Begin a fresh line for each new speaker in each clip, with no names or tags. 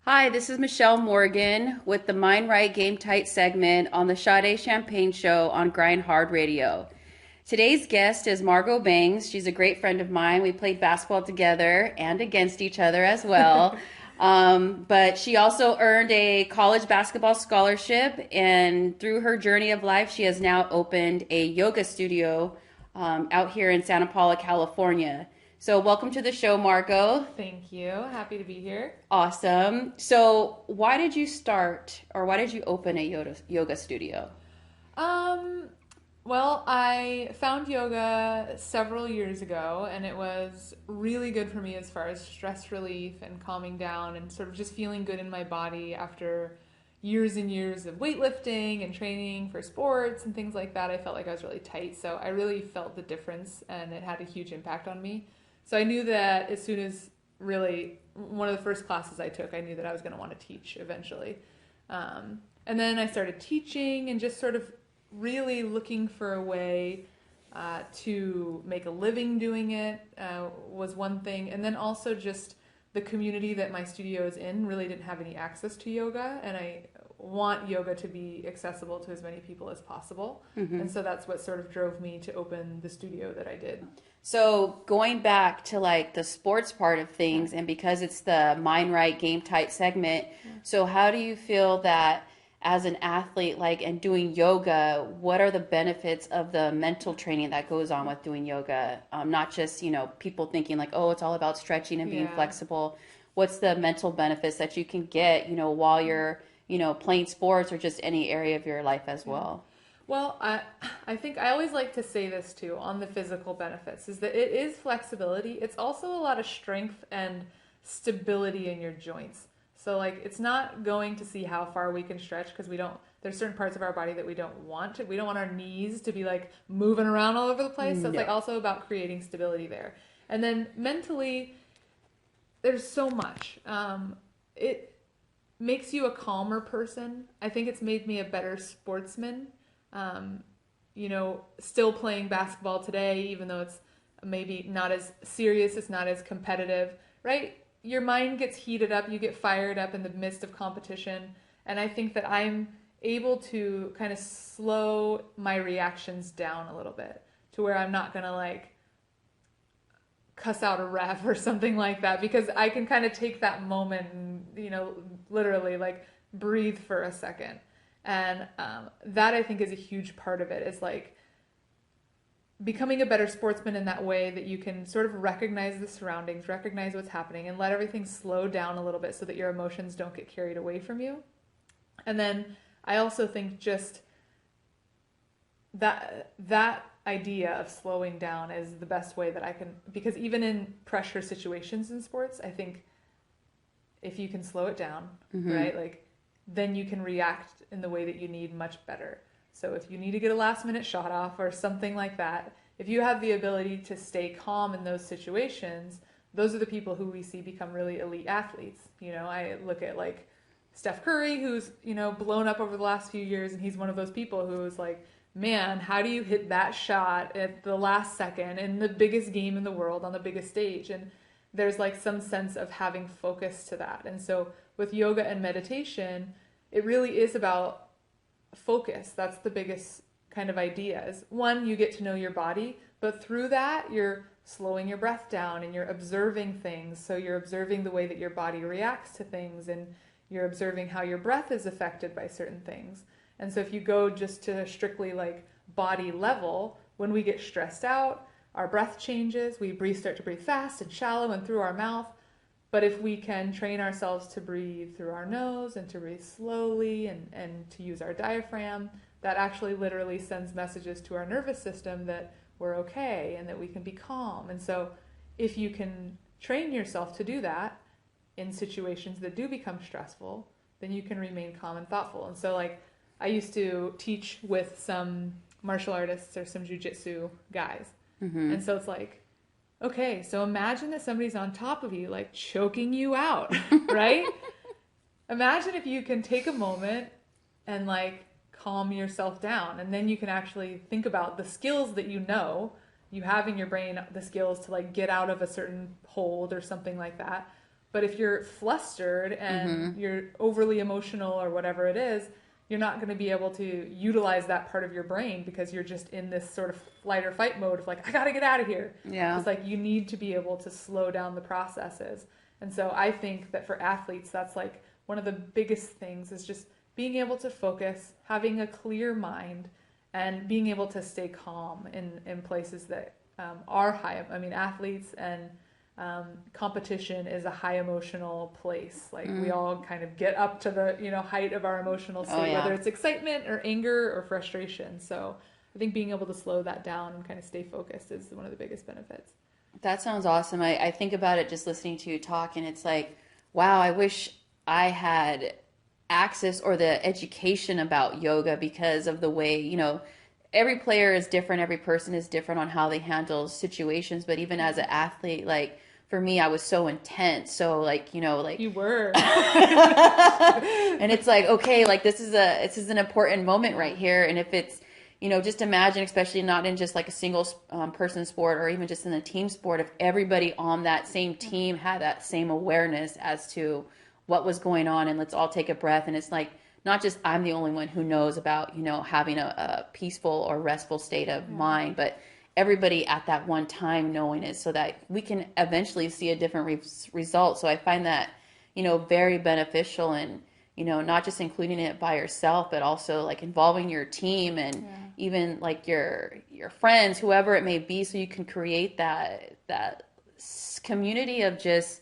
Hi, this is Michelle Morgan with the Mind Right Game Tight segment on the Sade Champagne Show on Grind Hard Radio. Today's guest is Margaux Bangs. She's a great friend of mine. We played basketball together and against each other as well. But she also earned a college basketball scholarship, and through her journey of life, she has now opened a yoga studio out here in Santa Paula, California. So, welcome to the show, Margaux.
Thank you. Happy to be here.
Awesome. So, why did you start or why did you open a yoga studio?
Um, well, I found yoga several years ago, and it was really good for me as far as stress relief and calming down and sort of just feeling good in my body after years and years of weightlifting and training for sports and things like that. I felt like I was really tight, so I really felt the difference, and it had a huge impact on me. So I knew that as soon as really one of the first classes I took, I knew that I was going to want to teach eventually. And then I started teaching and just sort of really looking for a way to make a living doing it was one thing. And then also just the community that my studio is in really didn't have any access to yoga, and I want yoga to be accessible to as many people as possible. And so that's what sort of drove me to open the studio that I did.
So, going back to like the sports part of things, and because it's the Mind Right Game Tight segment, so how do you feel that as an athlete, like, and doing yoga, what are the benefits of the mental training that goes on with doing yoga? Not just, people thinking like, oh, it's all about stretching and being
Yeah.
flexible. What's the mental benefits that you can get, while you're, playing sports or just any area of your life as
Yeah.
well?
Well, I think I always like to say this too on the physical benefits is that it is flexibility. It's also a lot of strength and stability in your joints. So like it's not going to see how far we can stretch because we don't there's certain parts of our body that we don't want to. We don't want our knees to be like moving around all over the place. So it's like
No.
also about creating stability there. And then mentally, there's so much. It makes you a calmer person. I think it's made me a better sportsman. um, Still playing basketball today, even though it's maybe not as serious, it's not as competitive, right? Your mind gets heated up, you get fired up in the midst of competition. And I think that I'm able to kind of slow my reactions down a little bit to where I'm not going to like cuss out a ref or something like that because I can kind of take that moment and, literally like breathe for a second. And that I think is a huge part of it is like becoming a better sportsman in that way that you can sort of recognize the surroundings, recognize what's happening, and let everything slow down a little bit so that your emotions don't get carried away from you. And then I also think just that idea of slowing down is the best way that I can, because even in pressure situations in sports, I think if you can slow it down, right, like then you can react in the way that you need much better. So if you need to get a last minute shot off or something like that, if you have the ability to stay calm in those situations, those are the people who we see become really elite athletes. I look at like Steph Curry, who's, blown up over the last few years, and he's one of those people who's like, man, how do you hit that shot at the last second in the biggest game in the world on the biggest stage? And there's like some sense of having focus to that. And so with yoga and meditation, it really is about focus. That's the biggest kind of idea is one, you get to know your body, but through that, you're slowing your breath down and you're observing things. So you're observing the way that your body reacts to things, and you're observing how your breath is affected by certain things. And so if you go just to strictly like body level, when we get stressed out, our breath changes. Start to breathe fast and shallow and through our mouth. But if we can train ourselves to breathe through our nose and to breathe slowly and to use our diaphragm, that actually literally sends messages to our nervous system that we're okay and that we can be calm. And so if you can train yourself to do that in situations that do become stressful, then you can remain calm and thoughtful. And so like I used to teach with some martial artists or some jujitsu guys. And so it's like, okay, so imagine that somebody's on top of you, like choking you out, right? Imagine if you can take a moment and like calm yourself down, and then you can actually think about the skills that you have in your brain, the skills to like get out of a certain hold or something like that. But if you're flustered and you're overly emotional or whatever it is, you're not going to be able to utilize that part of your brain because you're just in this sort of flight or fight mode of like, I got to get out of here.
Yeah.
It's like you need to be able to slow down the processes. And so I think that for athletes, that's like one of the biggest things is just being able to focus, having a clear mind, and being able to stay calm in places that are high. I mean, athletes and competition is a high emotional place. Like we all kind of get up to the, you know, height of our emotional state, whether it's excitement or anger or frustration. So I think being able to slow that down and kind of stay focused is one of the biggest benefits.
That sounds awesome. I think about it just listening to you talk, and it's like, wow, I wish I had access or the education about yoga because of the way, you know, every player is different, every person is different on how they handle situations. But even as an athlete, like for me, I was so intense. So like, you know, like
you were,
and it's like, okay, like this is an important moment right here. And if it's, you know, just imagine, especially not in just like a single person sport or even just in a team sport, if everybody on that same team had that same awareness as to what was going on, and let's all take a breath. And it's like, not just I'm the only one who knows about, you know, having a peaceful or restful state of mind, but everybody at that one time knowing it so that we can eventually see a different result. So I find that, you know, very beneficial, and, you know, not just including it by yourself, but also like involving your team and even like your friends, whoever it may be, so you can create that community of just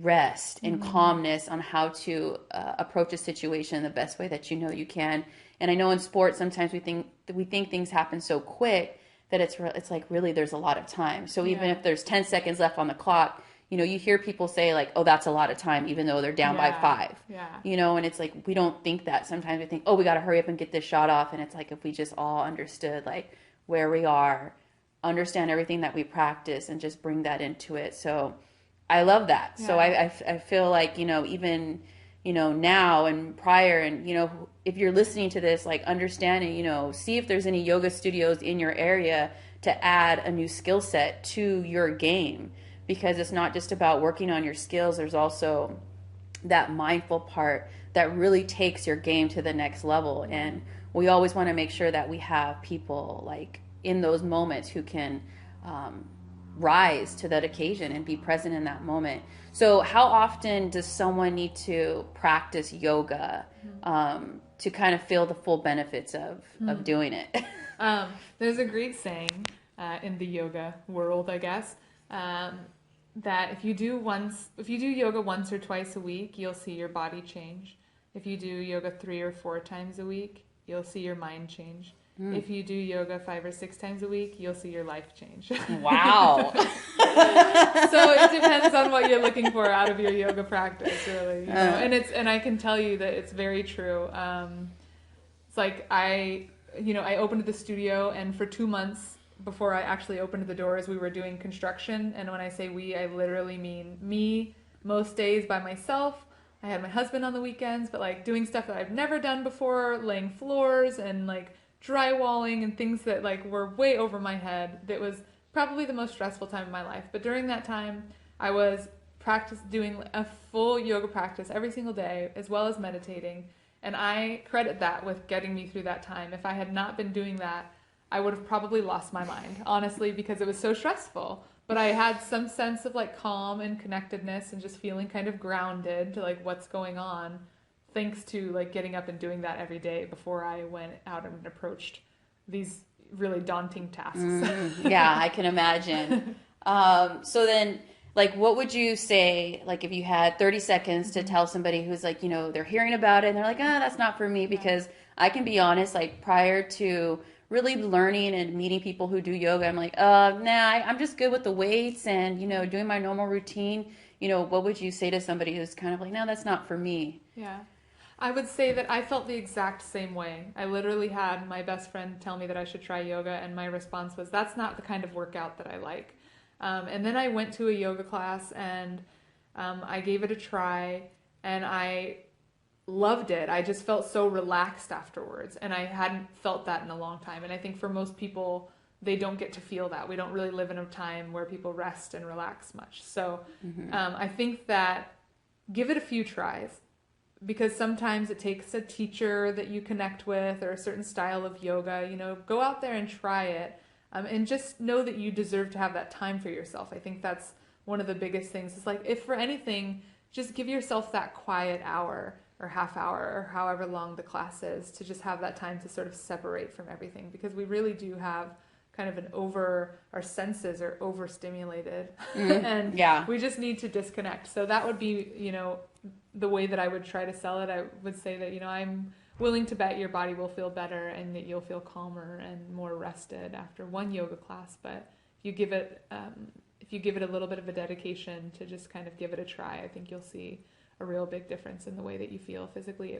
rest and calmness on how to approach a situation the best way that you know you can. And I know in sports sometimes we think things happen so quick that it's like really there's a lot of time. So even if there's 10 seconds left on the clock, you know, you hear people say like, oh, that's a lot of time, even though they're down by 5. You know, and it's like we don't think that. Sometimes we think, oh, we got to hurry up and get this shot off. And it's like if we just all understood like where we are, understand everything that we practice, and just bring that into it. So I love that. So I feel like, you know, even, you know, now and prior, and, you know, if you're listening to this, like understanding, you know, see if there's any yoga studios in your area to add a new skill set to your game, because it's not just about working on your skills. There's also that mindful part that really takes your game to the next level. And we always want to make sure that we have people like in those moments who can, rise to that occasion and be present in that moment. So how often does someone need to practice yoga to kind of feel the full benefits of doing it?
There's a great saying in the yoga world, I guess, that if you do yoga once or twice a week, you'll see your body change. If you do yoga 3 or 4 times a week, you'll see your mind change. If you do yoga 5 or 6 times a week, you'll see your life change.
Wow.
So it depends on what you're looking for out of your yoga practice, really. You know? And I can tell you that it's very true. It's like I opened the studio, and for 2 months before I actually opened the doors, we were doing construction. And when I say we, I literally mean me most days by myself. I had my husband on the weekends, but like doing stuff that I've never done before, laying floors and like drywalling and things that like were way over my head. That was probably the most stressful time of my life. But during that time, I was doing a full yoga practice every single day, as well as meditating. And I credit that with getting me through that time. If I had not been doing that, I would have probably lost my mind, honestly, because it was so stressful. But I had some sense of like calm and connectedness and just feeling kind of grounded to like what's going on, thanks to like getting up and doing that every day before I went out and approached these really daunting tasks.
Yeah, I can imagine. So then, like, what would you say, like, if you had 30 seconds to tell somebody who's like, you know, they're hearing about it and they're like, that's not for me, because I can be honest, like, prior to really learning and meeting people who do yoga, I'm like, I'm just good with the weights and, you know, doing my normal routine. You know, what would you say to somebody who's kind of like, no, that's not for me?
Yeah. I would say that I felt the exact same way. I literally had my best friend tell me that I should try yoga, and my response was, that's not the kind of workout that I like. And then I went to a yoga class, and I gave it a try, and I loved it. I just felt so relaxed afterwards, and I hadn't felt that in a long time. And I think for most people, they don't get to feel that. We don't really live in a time where people rest and relax much. So I think that give it a few tries, because sometimes it takes a teacher that you connect with or a certain style of yoga. Go out there and try it, and just know that you deserve to have that time for yourself. I think that's one of the biggest things. It's like, if for anything, just give yourself that quiet hour or half hour or however long the class is, to just have that time to sort of separate from everything, because we really do have kind of our senses are overstimulated, and we just need to disconnect. So that would be, the way that I would try to sell it. I would say that, I'm willing to bet your body will feel better and that you'll feel calmer and more rested after one yoga class. But if you give it a little bit of a dedication to just kind of give it a try, I think you'll see a real big difference in the way that you feel physically,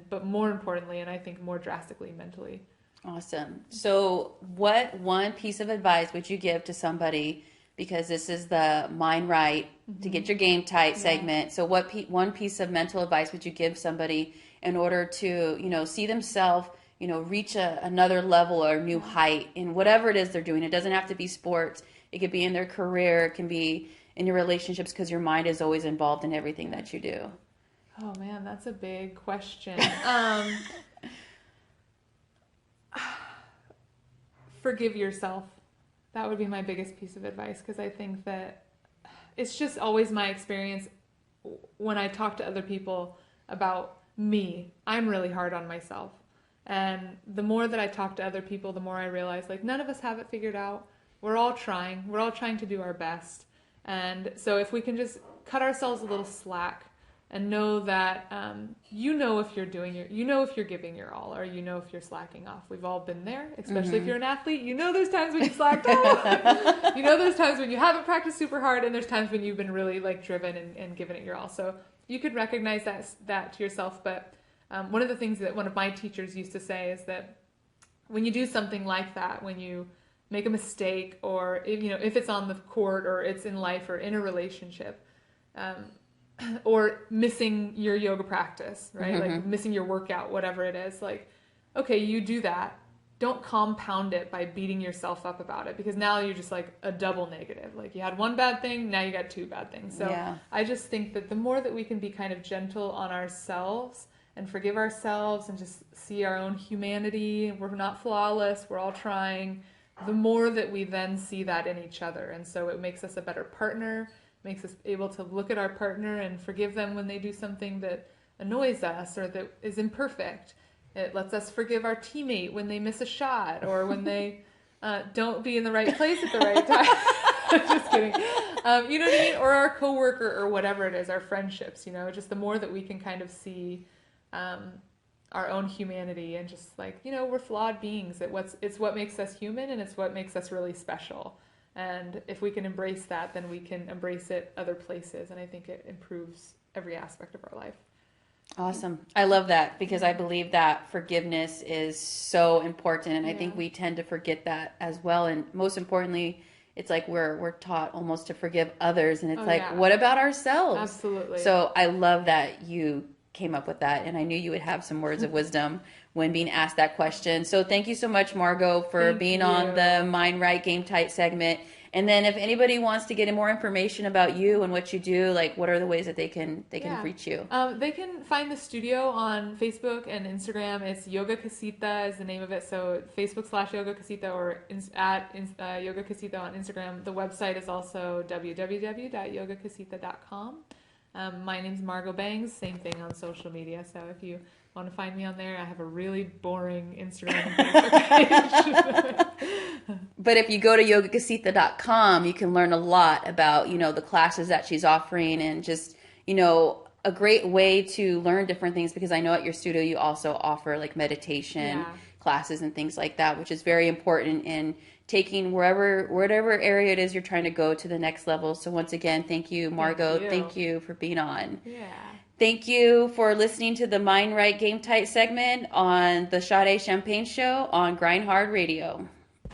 but more importantly, and I think more drastically, mentally.
Awesome. So what one piece of advice would you give to somebody, because this is the Mind Right to get your game tight segment. So what one piece of mental advice would you give somebody in order to, see themselves, reach another level or new height in whatever it is they're doing? It doesn't have to be sports. It could be in their career. It can be in your relationships, because your mind is always involved in everything that you do.
Oh man, that's a big question. Forgive yourself. That would be my biggest piece of advice, because I think that it's just always my experience when I talk to other people about me. I'm really hard on myself. And the more that I talk to other people, the more I realize, like, none of us have it figured out. We're all trying. We're all trying to do our best. And so if we can just cut ourselves a little slack and know that, if you're if you're giving your all, or if you're slacking off. We've all been there, especially if you're an athlete. There's times when you slacked off. There's times when you haven't practiced super hard, and there's times when you've been really driven and given it your all. So you could recognize that to yourself. But one of the things that one of my teachers used to say is that when you do something like that, when you make a mistake, or if it's on the court, or it's in life, or in a relationship, or missing your yoga practice, right? Like missing your workout, whatever it is, okay, you do that. Don't compound it by beating yourself up about it, because now you're just a double negative. You had one bad thing, now you got two bad things. So I just think that the more that we can be kind of gentle on ourselves and forgive ourselves and just see our own humanity, we're not flawless, we're all trying, the more that we then see that in each other. And so it makes us a better partner, makes us able to look at our partner and forgive them when they do something that annoys us or that is imperfect. It lets us forgive our teammate when they miss a shot, or when they don't be in the right place at the right time. Just kidding. You know what I mean? Or our coworker, or whatever it is, our friendships, just the more that we can kind of see our own humanity, and just we're flawed beings. It's what makes us human, and it's what makes us really special. And if we can embrace that, then we can embrace it other places. And I think it improves every aspect of our life.
Awesome. I love that, because I believe that forgiveness is so important. And I think we tend to forget that as well. And most importantly, it's we're taught almost to forgive others. And it's what about ourselves?
Absolutely.
So I love that you came up with that. And I knew you would have some words of wisdom when being asked that question. So thank you so much, Margaux, for being on the Mind Right Game Tight segment. And then if anybody wants to get more information about you and what you do, what are the ways that they can reach you?
They can find the studio on Facebook and Instagram. It's Yoga Casita is the name of it. So Facebook/Yoga Casita, or at Yoga Casita on Instagram. The website is also www.yogacasita.com. My name's Margaux Bangs, same thing on social media. So if you want to find me on there, I have a really boring Instagram and Facebook page.
But if you go to yogacasita.com, you can learn a lot about, the classes that she's offering, and just, a great way to learn different things, because I know at your studio you also offer meditation classes and things like that, which is very important in taking whatever area it is you're trying to go to the next level. So once again, thank you, Margaux. Thank you for being on.
Yeah.
Thank you for listening to the Mind Right Game Tight segment on the Sade Champagne Show on Grind Hard Radio.